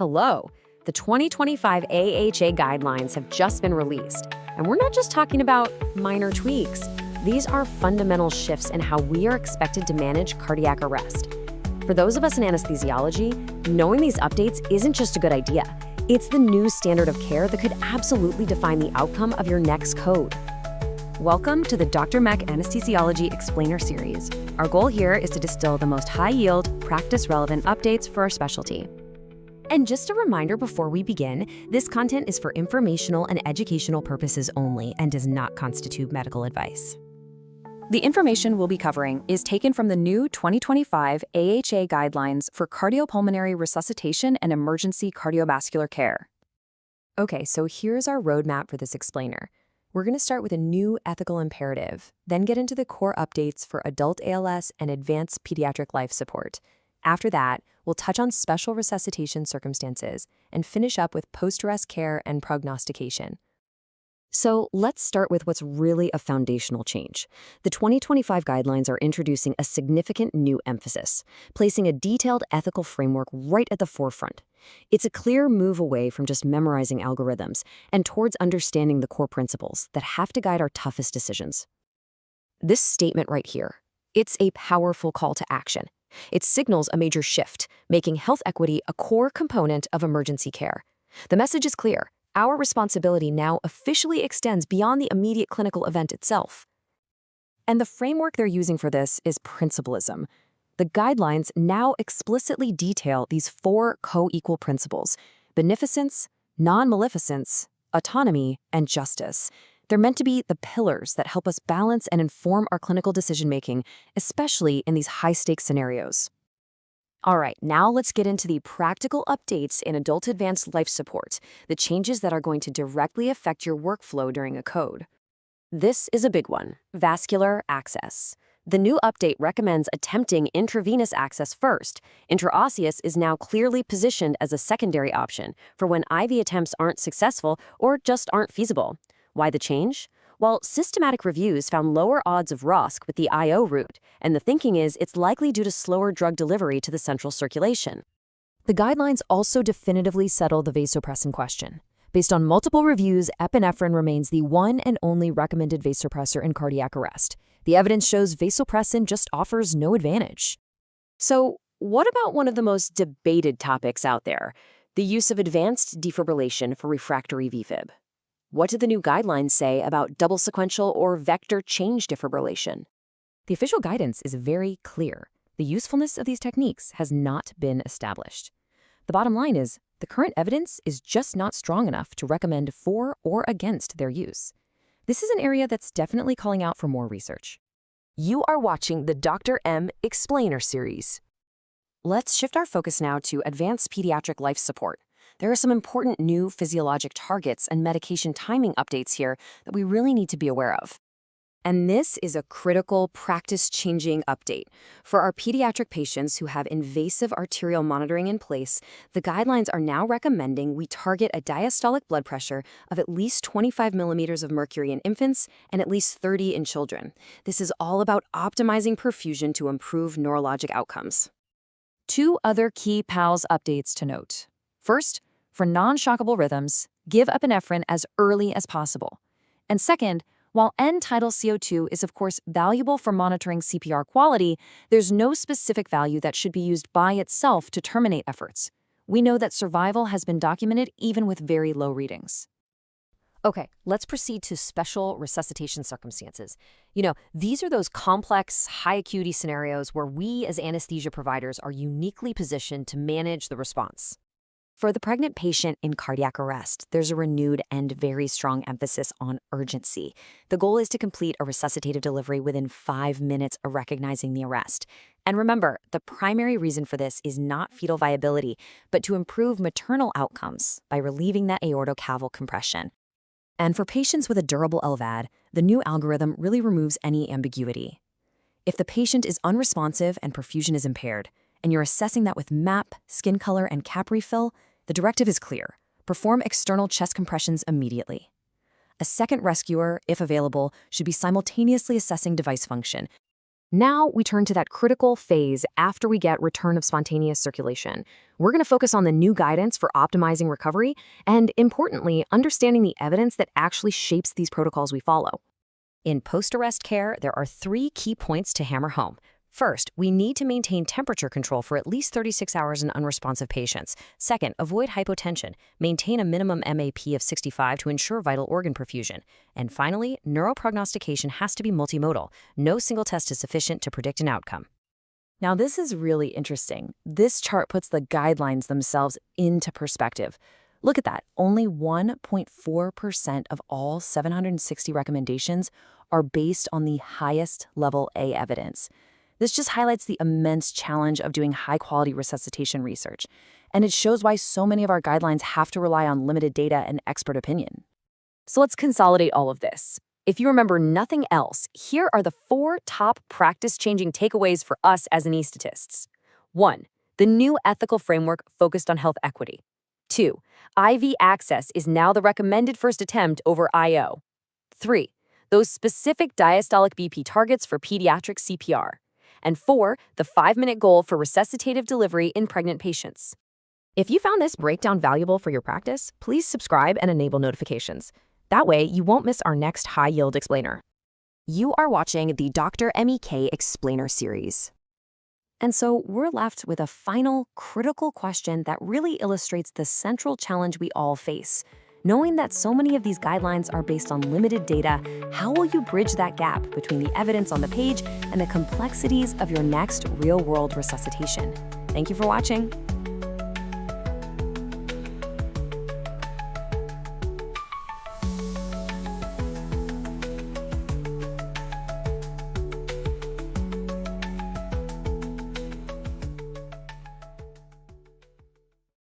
Hello. The 2025 AHA guidelines have just been released, and we're not just talking about minor tweaks. These are fundamental shifts in how we are expected to manage cardiac arrest. For those of us in anesthesiology, knowing these updates isn't just a good idea. It's the new standard of care that could absolutely define the outcome of your next code. Welcome to the Dr. Mech Anesthesiology Explainer series. Our goal here is to distill the most high-yield, practice-relevant updates for our specialty. And just a reminder before we begin, this content is for informational and educational purposes only and does not constitute medical advice. The information we'll be covering is taken from the new 2025 AHA guidelines for cardiopulmonary resuscitation and emergency cardiovascular care. Okay, so here's our roadmap for this explainer. We're going to start with a new ethical imperative, then get into the core updates for adult ALS and advanced pediatric life support. After that, we'll touch on special resuscitation circumstances and finish up with post-arrest care and prognostication. So let's start with what's really a foundational change. The 2025 guidelines are introducing a significant new emphasis, placing a detailed ethical framework right at the forefront. It's a clear move away from just memorizing algorithms and towards understanding the core principles that have to guide our toughest decisions. This statement right here, it's a powerful call to action. It signals a major shift, making health equity a core component of emergency care. The message is clear. Our responsibility now officially extends beyond the immediate clinical event itself. And the framework they're using for this is principlism. The guidelines now explicitly detail these four co-equal principles: beneficence, non-maleficence, autonomy, and justice. They're meant to be the pillars that help us balance and inform our clinical decision-making, especially in these high-stakes scenarios. All right, now let's get into the practical updates in adult advanced life support, the changes that are going to directly affect your workflow during a code. This is a big one: vascular access. The new update recommends attempting intravenous access first. Intraosseous is now clearly positioned as a secondary option for when IV attempts aren't successful or just aren't feasible. Why the change? Well, systematic reviews found lower odds of ROSC with the IO route, and the thinking is it's likely due to slower drug delivery to the central circulation. The guidelines also definitively settle the vasopressin question. Based on multiple reviews, epinephrine remains the one and only recommended vasopressor in cardiac arrest. The evidence shows vasopressin just offers no advantage. So, what about one of the most debated topics out there, the use of advanced defibrillation for refractory VFib? What do the new guidelines say about double sequential or vector change defibrillation? The official guidance is very clear. The usefulness of these techniques has not been established. The bottom line is, the current evidence is just not strong enough to recommend for or against their use. This is an area that's definitely calling out for more research. You are watching the Dr. M Explainer series. Let's shift our focus now to advanced pediatric life support. There are some important new physiologic targets and medication timing updates here that we really need to be aware of. And this is a critical practice-changing update. For our pediatric patients who have invasive arterial monitoring in place, the guidelines are now recommending we target a diastolic blood pressure of at least 25 millimeters of mercury in infants and at least 30 in children. This is all about optimizing perfusion to improve neurologic outcomes. Two other key PALS updates to note. First, for non-shockable rhythms, give epinephrine as early as possible. And second, while end-tidal CO2 is of course valuable for monitoring CPR quality, there's no specific value that should be used by itself to terminate efforts. We know that survival has been documented even with very low readings. Okay, let's proceed to special resuscitation circumstances. These are those complex, high-acuity scenarios where we as anesthesia providers are uniquely positioned to manage the response. For the pregnant patient in cardiac arrest, there's a renewed and very strong emphasis on urgency. The goal is to complete a resuscitative delivery within 5 minutes of recognizing the arrest. And remember, the primary reason for this is not fetal viability, but to improve maternal outcomes by relieving that aortocaval compression. And for patients with a durable LVAD, the new algorithm really removes any ambiguity. If the patient is unresponsive and perfusion is impaired, and you're assessing that with MAP, skin color, and cap refill, the directive is clear: perform external chest compressions immediately. A second rescuer, if available, should be simultaneously assessing device function, Now we turn to that critical phase after we get return of spontaneous circulation. We're going to focus on the new guidance for optimizing recovery and, importantly, understanding the evidence that actually shapes these protocols we follow. In post-arrest care, there are 3 key points to hammer home. First, we need to maintain temperature control for at least 36 hours in unresponsive patients. Second, avoid hypotension. Maintain a minimum MAP of 65 to ensure vital organ perfusion. And finally, neuroprognostication has to be multimodal. No single test is sufficient to predict an outcome. Now, this is really interesting. This chart puts the guidelines themselves into perspective. Look at that. Only 1.4% of all 760 recommendations are based on the highest level A evidence. This just highlights the immense challenge of doing high-quality resuscitation research, and it shows why so many of our guidelines have to rely on limited data and expert opinion. So let's consolidate all of this. If you remember nothing else, here are the 4 top practice-changing takeaways for us as anesthetists. 1. The new ethical framework focused on health equity. 2. IV access is now the recommended first attempt over IO. 3. Those specific diastolic BP targets for pediatric CPR. And 4, the 5-minute goal for resuscitative delivery in pregnant patients. If you found this breakdown valuable for your practice, please subscribe and enable notifications. That way, you won't miss our next high-yield explainer. You are watching the Dr. MEK Explainer series. And so we're left with a final, critical question that really illustrates the central challenge we all face. Knowing that so many of these guidelines are based on limited data, how will you bridge that gap between the evidence on the page and the complexities of your next real-world resuscitation? Thank you for watching.